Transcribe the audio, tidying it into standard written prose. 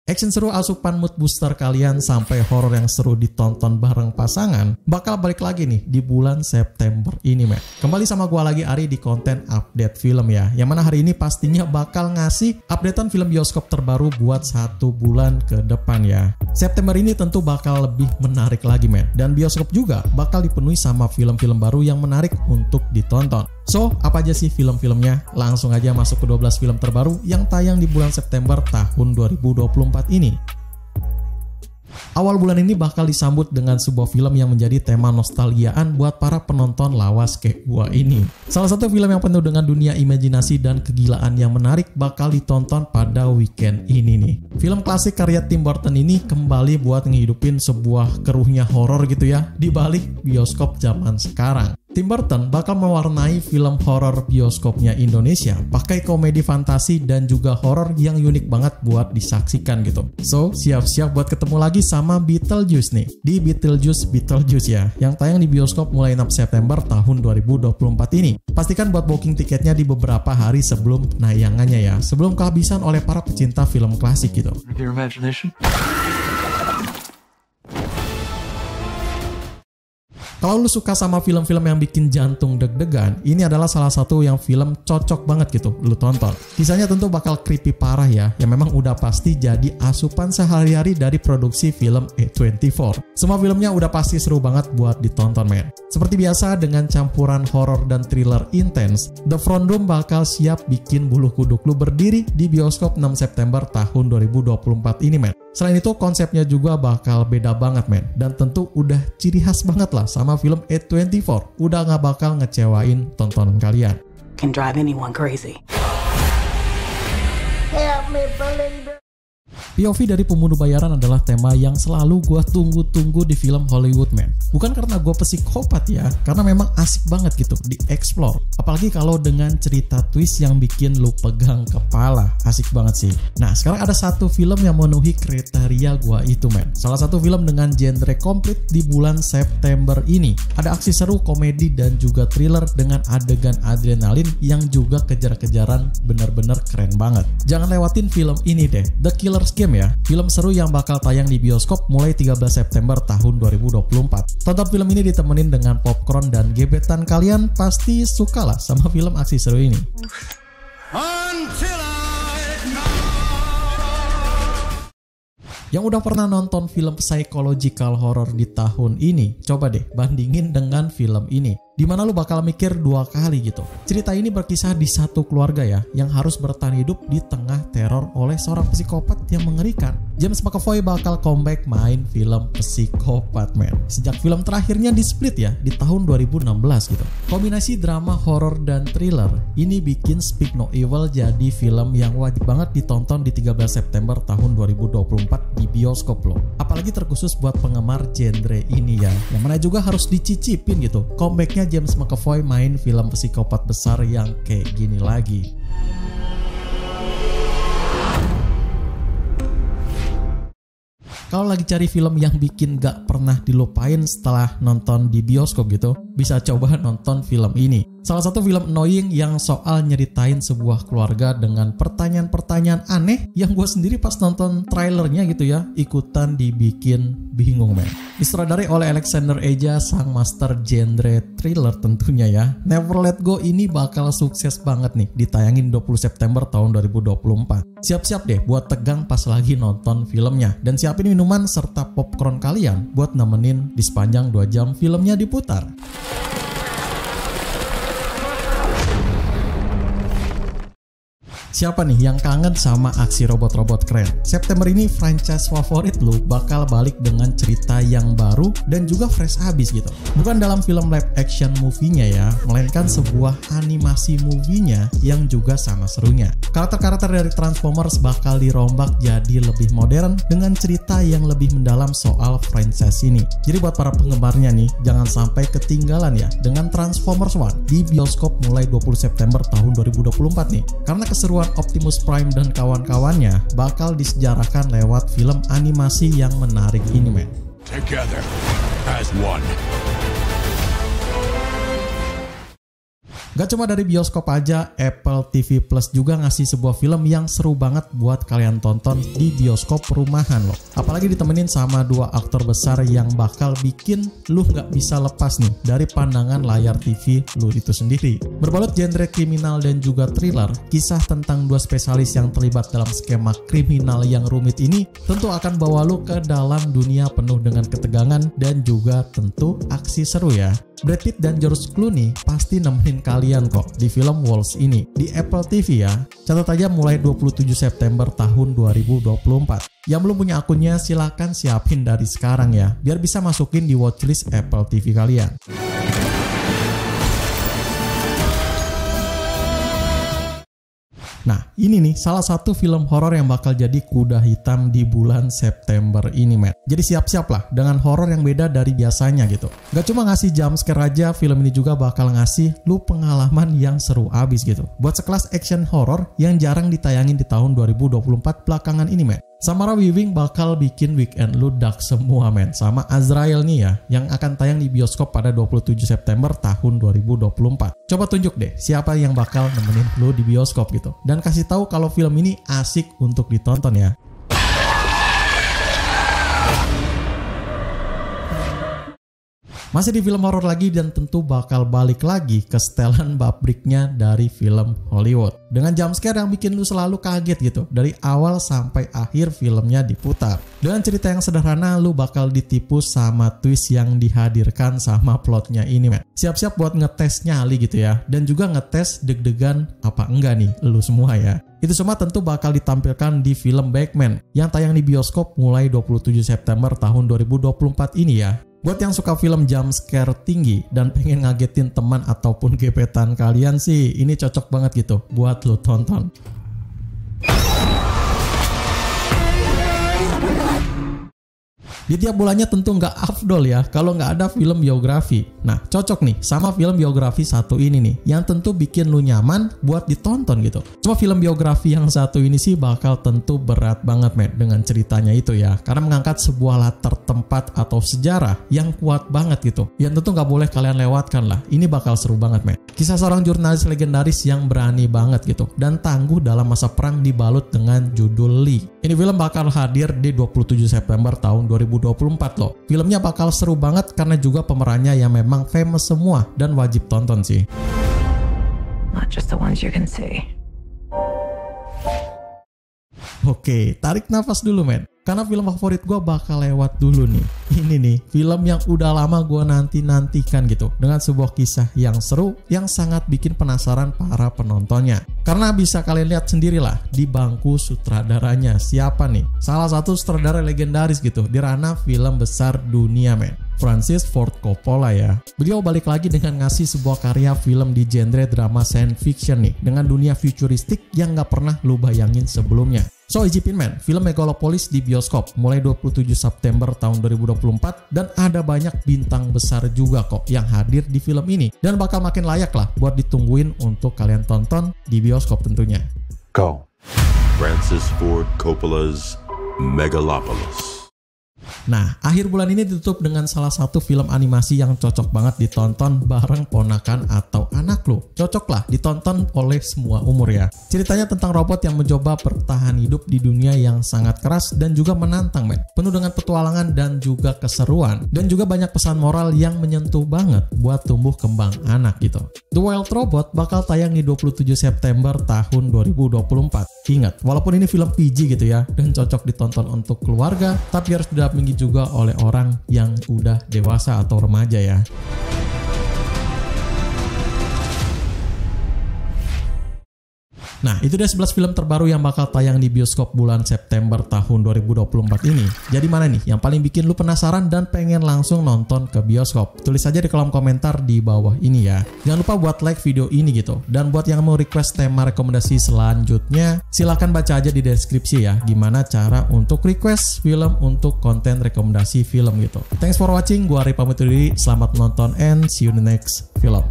Action seru asupan mood booster kalian sampai horor yang seru ditonton bareng pasangan bakal balik lagi nih di bulan September ini, men. Kembali sama gua lagi Ari di konten update film ya. Yang mana hari ini pastinya bakal ngasih updatean film bioskop terbaru buat 1 bulan ke depan ya. September ini tentu bakal lebih menarik lagi, men. Dan bioskop juga bakal dipenuhi sama film-film baru yang menarik untuk ditonton. So, apa aja sih film-filmnya? Langsung aja masuk ke 12 film terbaru yang tayang di bulan September tahun 2024 ini. Awal bulan ini bakal disambut dengan sebuah film yang menjadi tema nostalgiaan buat para penonton lawas kayak gua ini. Salah satu film yang penuh dengan dunia imajinasi dan kegilaan yang menarik bakal ditonton pada weekend ini nih. Film klasik karya Tim Burton ini kembali buat ngehidupin sebuah keruhnya horor gitu ya di balik bioskop zaman sekarang. Tim Burton bakal mewarnai film horor bioskopnya Indonesia pakai komedi fantasi dan juga horor yang unik banget buat disaksikan gitu. So, siap-siap buat ketemu lagi sama Beetlejuice nih di Beetlejuice ya yang tayang di bioskop mulai 6 September tahun 2024 ini. Pastikan buat booking tiketnya di beberapa hari sebelum penayangannya ya, sebelum kehabisan oleh para pecinta film klasik gitu. Your imagination. Kalau lu suka sama film-film yang bikin jantung deg-degan, ini adalah salah satu yang film cocok banget gitu lu tonton. Kisahnya tentu bakal creepy parah ya, yang memang udah pasti jadi asupan sehari-hari dari produksi film A24. Semua filmnya udah pasti seru banget buat ditonton, men. Seperti biasa dengan campuran horor dan thriller intens, The Front Room bakal siap bikin bulu kuduk lu berdiri di bioskop 6 September tahun 2024 ini, men. Selain itu konsepnya juga bakal beda banget, men. Dan tentu udah ciri khas banget lah sama film A24. Udah gak bakal ngecewain tontonan kalian. Can drive anyone crazy. Help me, baby. POV dari pembunuh bayaran adalah tema yang selalu gue tunggu-tunggu di film Hollywood, man. Bukan karena gue psikopat ya, karena memang asik banget gitu di-explore. Apalagi kalau dengan cerita twist yang bikin lu pegang kepala. Asik banget sih. Nah, sekarang ada satu film yang memenuhi kriteria gue itu, man. Salah satu film dengan genre komplit di bulan September ini. Ada aksi seru, komedi, dan juga thriller dengan adegan adrenalin yang juga kejar-kejaran bener-bener keren banget. Jangan lewatin film ini deh, The Killer's Game ya, film seru yang bakal tayang di bioskop mulai 13 September tahun 2024. Tonton film ini ditemenin dengan popcorn dan gebetan kalian, pasti suka lah sama film aksi seru ini. Yang udah pernah nonton film psychological horror di tahun ini, coba deh bandingin dengan film ini. Dimana lu bakal mikir 2 kali gitu. Cerita ini berkisah di satu keluarga ya, yang harus bertahan hidup di tengah teror oleh seorang psikopat yang mengerikan. James McAvoy bakal comeback main film psikopat, man. Sejak film terakhirnya di Split ya, di tahun 2016 gitu. Kombinasi drama, horor, dan thriller, ini bikin Speak No Evil jadi film yang wajib banget ditonton di 13 September tahun 2024 di bioskop loh. Apalagi terkhusus buat penggemar genre ini ya, yang mana juga harus dicicipin gitu. Comebacknya James McAvoy main film psikopat besar yang kayak gini lagi. Kalau lagi cari film yang bikin gak pernah dilupain setelah nonton di bioskop gitu, bisa coba nonton film ini. Salah satu film annoying yang soal nyeritain sebuah keluarga dengan pertanyaan-pertanyaan aneh yang gue sendiri pas nonton trailernya gitu ya, ikutan dibikin bingung, men. Disutradarai oleh Alexander Aja, sang master genre thriller tentunya ya. Never Let Go ini bakal sukses banget nih ditayangin 20 September tahun 2024. Siap-siap deh buat tegang pas lagi nonton filmnya, dan siapin minuman serta popcorn kalian buat nemenin di sepanjang 2 jam filmnya diputar. Siapa nih yang kangen sama aksi robot-robot keren? September ini franchise favorit lu bakal balik dengan cerita yang baru dan juga fresh abis gitu. Bukan dalam film live action movie-nya ya, melainkan sebuah animasi movie-nya yang juga sama serunya. Karakter-karakter dari Transformers bakal dirombak jadi lebih modern dengan cerita yang lebih mendalam soal franchise ini. Jadi buat para penggemarnya nih, jangan sampai ketinggalan ya dengan Transformers One di bioskop mulai 20 September tahun 2024 nih. Karena keseruan Optimus Prime dan kawan-kawannya bakal disejarahkan lewat film animasi yang menarik ini, men. Together as one. Gak cuma dari bioskop aja, Apple TV Plus juga ngasih sebuah film yang seru banget buat kalian tonton di bioskop rumahan loh. Apalagi ditemenin sama dua aktor besar yang bakal bikin lu gak bisa lepas nih dari pandangan layar TV lu itu sendiri. Berbalut genre kriminal dan juga thriller, kisah tentang dua spesialis yang terlibat dalam skema kriminal yang rumit ini tentu akan bawa lu ke dalam dunia penuh dengan ketegangan dan juga tentu aksi seru ya. Brad Pitt dan George Clooney pasti nemenin kalian kok di film Walls ini di Apple TV ya. Catat aja mulai 27 September tahun 2024. Yang belum punya akunnya silahkan siapin dari sekarang ya, biar bisa masukin di watchlist Apple TV kalian. Nah, ini nih salah satu film horor yang bakal jadi kuda hitam di bulan September ini, men. Jadi siap-siap lah dengan horor yang beda dari biasanya gitu. Gak cuma ngasih jump scare aja, film ini juga bakal ngasih lu pengalaman yang seru abis gitu. Buat sekelas action horror yang jarang ditayangin di tahun 2024 belakangan ini, men. Samara Weaving bakal bikin weekend lu dark semua, men. Sama Azrael nih ya, yang akan tayang di bioskop pada 27 September tahun 2024. Coba tunjuk deh siapa yang bakal nemenin lu di bioskop gitu. Dan kasih tahu kalau film ini asik untuk ditonton ya. Masih di film horor lagi dan tentu bakal balik lagi ke setelan pabriknya dari film Hollywood. Dengan jump scare yang bikin lu selalu kaget gitu dari awal sampai akhir filmnya diputar. Dengan cerita yang sederhana lu bakal ditipu sama twist yang dihadirkan sama plotnya ini, men. Siap-siap buat ngetes nyali gitu ya, dan juga ngetes deg-degan apa enggak nih lu semua ya. Itu semua tentu bakal ditampilkan di film Batman yang tayang di bioskop mulai 27 September tahun 2024 ini ya. Buat yang suka film jump scare tinggi dan pengen ngagetin teman ataupun gebetan kalian sih, ini cocok banget gitu buat lo tonton. Di tiap bulannya tentu nggak afdol ya kalau nggak ada film biografi. Nah, cocok nih sama film biografi satu ini nih, yang tentu bikin lu nyaman buat ditonton gitu. Cuma film biografi yang satu ini sih bakal tentu berat banget, men, dengan ceritanya itu ya. Karena mengangkat sebuah latar tempat atau sejarah yang kuat banget gitu. Yang tentu nggak boleh kalian lewatkan lah. Ini bakal seru banget, men. Kisah seorang jurnalis legendaris yang berani banget gitu dan tangguh dalam masa perang dibalut dengan judul Lee. Ini film bakal hadir di 27 September tahun 2024 loh. Filmnya bakal seru banget karena juga pemerannya yang memang famous semua dan wajib tonton sih. Not just the ones you can see. Oke, tarik nafas dulu, men. Karena film favorit gue bakal lewat dulu nih. Ini nih, film yang udah lama gue nanti-nantikan gitu. Dengan sebuah kisah yang seru, yang sangat bikin penasaran para penontonnya. Karena bisa kalian lihat sendirilah di bangku sutradaranya. Siapa nih? Salah satu sutradara legendaris gitu di ranah film besar dunia, men. Francis Ford Coppola ya. Beliau balik lagi dengan ngasih sebuah karya film di genre drama science fiction nih. Dengan dunia futuristik yang gak pernah lu bayangin sebelumnya. So, ijipin, men, film Megalopolis di bioskop mulai 27 September tahun 2024 dan ada banyak bintang besar juga kok yang hadir di film ini dan bakal makin layak lah buat ditungguin untuk kalian tonton di bioskop tentunya. Go. Francis Ford Coppola's Megalopolis. Nah, akhir bulan ini ditutup dengan salah satu film animasi yang cocok banget ditonton bareng ponakan atau anak lo. Cocok lah ditonton oleh semua umur ya. Ceritanya tentang robot yang mencoba bertahan hidup di dunia yang sangat keras dan juga menantang, men. Penuh dengan petualangan dan juga keseruan. Dan juga banyak pesan moral yang menyentuh banget buat tumbuh kembang anak gitu. The Wild Robot bakal tayang di 27 September tahun 2024. Ingat, walaupun ini film PG gitu ya, dan cocok ditonton untuk keluarga, tapi harus didampingi juga oleh orang yang udah dewasa atau remaja ya. Nah, itu dia 11 film terbaru yang bakal tayang di bioskop bulan September tahun 2024 ini. Jadi mana nih yang paling bikin lu penasaran dan pengen langsung nonton ke bioskop? Tulis aja di kolom komentar di bawah ini ya. Jangan lupa buat like video ini gitu. Dan buat yang mau request tema rekomendasi selanjutnya, silahkan baca aja di deskripsi ya gimana cara untuk request film untuk konten rekomendasi film gitu. Thanks for watching, gua Ari pamit undur diri. Selamat menonton and see you in the next film.